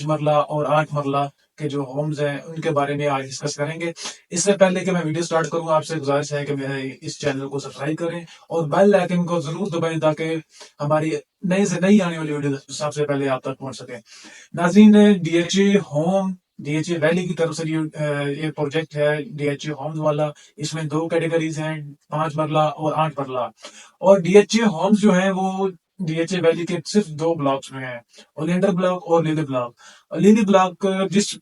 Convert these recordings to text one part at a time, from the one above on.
मरला और 8 मरला के जो होम्स हैं उनके बारे में आज डिस्कस करेंगे। इससे पहले कि मैं वीडियो स्टार्ट करूं, आपसे गुजारिश है कि मेरे इस चैनल को सब्सक्राइब करें और बेल आइकन को जरूर दबाएं ताकि हमारी नई से नई आने वाली वीडियो सबसे पहले आप तक पहुंच सके। नाज़रीन, डीएचए होम, डीएचए वैली की तरफ से ये प्रोजेक्ट है डीएचए होम्स वाला। इसमें दो कैटेगरीज हैं, 5 मरला और 8 मरला। और डीएचए होम्स जो है वो डीएचए वैली के सिर्फ दो ब्लॉक्स में है, ओलियंडर ब्लॉक और लिली ब्लॉक। लिली ब्लॉक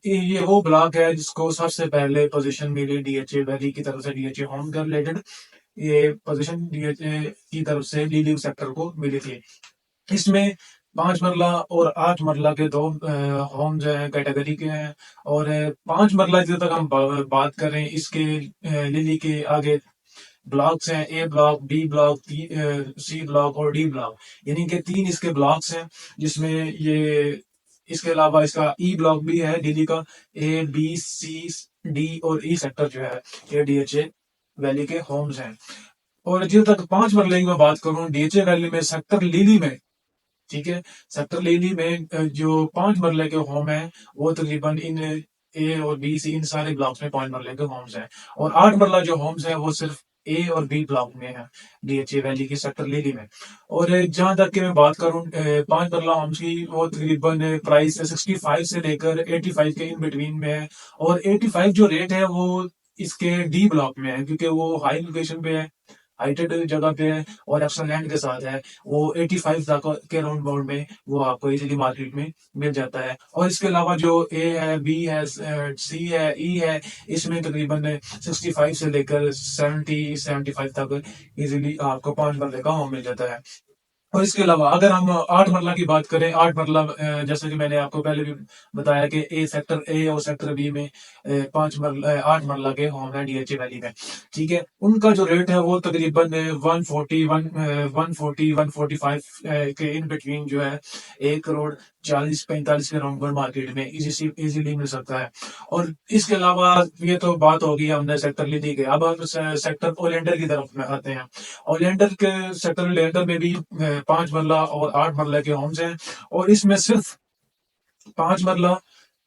ये वो ब्लॉक है जिसको सबसे पहले पोजीशन मिली डीएचए वैली की तरफ से डीएचए होम का रिलेटेड। ये पोजीशन डीएचए की तरफ से लिली सेक्टर को मिली थी। इसमें 5 मरला और 8 मरला के दो होम जो है कैटेगरी के हैं। और 5 मरला जब तक हम बात करें, इसके लिली के आगे ब्लॉक्स हैं, A block, B block, C block और डी ब्लॉक, यानी कि 3 इसके ब्लॉक्स हैं। जिसमें ये इसके अलावा इसका ई ब्लॉक भी है दिल्ली का। ए बी सी डी और ई सेक्टर जो है ये डीएचए वैली के होम्स हैं। और जब तक 5 मरले की मैं बात करूं, डीएचए वैली में सेक्टर लीली में, ठीक है, सेक्टर लीली में जो 5 मरले के होम है वो तकरीबन इन ए और बी सी इन सारे ब्लॉक्स में 5 मरले के होम्स हैं। और 8 मरला जो होम्स है वो सिर्फ ए और बी ब्लॉक में है डीएचए वैली की सेक्टर लीली में। और जहां तक कि मैं बात करूं 5 मरला होम्स की, वो तकरीबन प्राइस 65 से लेकर 85 के इन बिटवीन में है। और 85 जो रेट है वो इसके डी ब्लॉक में है, क्योंकि वो हाई लोकेशन पे है, हाइटेड जगह पे है और एक्स्ट्रा लैंड के साथ है। वो 85 तक के राउंड बाउंड में वो आपको इजीली मार्केट में मिल जाता है। और इसके अलावा जो ए है, बी है, सी है, ई है, इसमें तकरीबन 65 से लेकर 75 तक इजीली आपको 5 मरले का होम मिल जाता है। और इसके अलावा अगर हम 8 मरला की बात करें, 8 मरला जैसे कि मैंने आपको पहले भी बताया कि ए सेक्टर ए और सेक्टर बी में 8 मरला के होम है डीएचए वैली में, ठीक है। उनका जो रेट है वो तकरीबन 140 145 के इन बिटवीन जो है 1 करोड़ 40 45 के राउंड पर मार्केट में इजीली मिल सकता है। और इसके अलावा ये तो बात होगी हमने सेक्टर ली की। अब हम सेक्टर ओलेंडर की तरफ में आते हैं। ओलेंडर के सेक्टर ओलेंडर में भी 5 मरला और 8 मरला के होम्स हैं। और इसमें सिर्फ 5 marla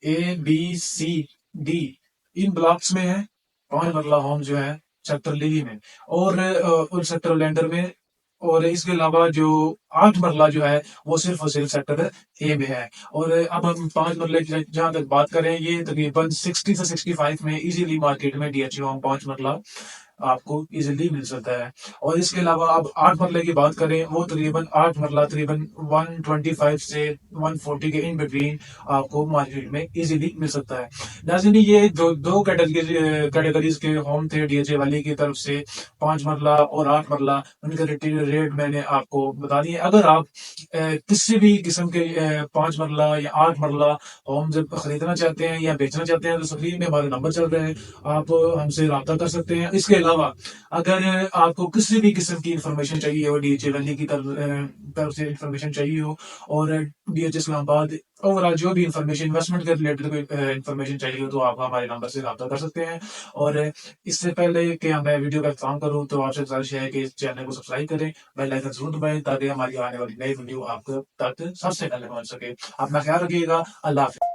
A B C D इन ब्लॉक्स में है, 5 मरला होम जो है सेक्टर लीली में और सेक्टर ओलेंडर में। और इसके अलावा जो 8 मरला जो है वो सिर्फ सेक्टर ए में है। और अब हम 5 मरले की जहां तक बात करें, ये तकरीबन 60 से 65 में इजीली मार्केट में डीएचए होम 5 मरला आपको इजीली मिल सकता है। और इसके अलावा अब 8 मरले की बात करें, वो तकरीबन 8 मरला तकरीबन 125 से 140 के इन बिटवीन आपको मार्केट में इजीली मिल सकता है। नाज़रीन, ये जो दो कैटेगरीज के होम थे डीएचए वाली की तरफ से, 5 मरला और 8 मरला, उनके रेट मैंने आपको बता दिए। अगर आप किसी भी किस्म के 5 मरला या 8 मरला होम जब खरीदना चाहते हैं या बेचना चाहते हैं, तो स्क्रीन में हमारे नंबर चल रहे हैं, आप हमसे रब्ता कर सकते हैं। इसके अलावा अगर आपको किसी भी किस्म की इंफॉर्मेशन चाहिए हो, डीएचए वैली की तरफ से इंफॉर्मेशन चाहिए हो, और डीएचए इस्लामाबाद ओवरऑल जो भी इंफॉर्मेशन इन्वेस्टमेंट के रिलेटेड कोई इंफॉर्मेशन चाहिए हो, तो आप हमारे नंबर से रब्ता कर सकते हैं। और इससे पहले कि मैं वीडियो का इख्तिताम करूं, तो आपसे गुजारिश है कि इस चैनल को सब्सक्राइब करें, बेल आइकन जरूर दबाएं ताकि हमारी आने वाली नई वीडियो आपको तक सबसे पहले पहुंच सके। अपना ख्याल रखिएगा। अल्लाह हाफिज।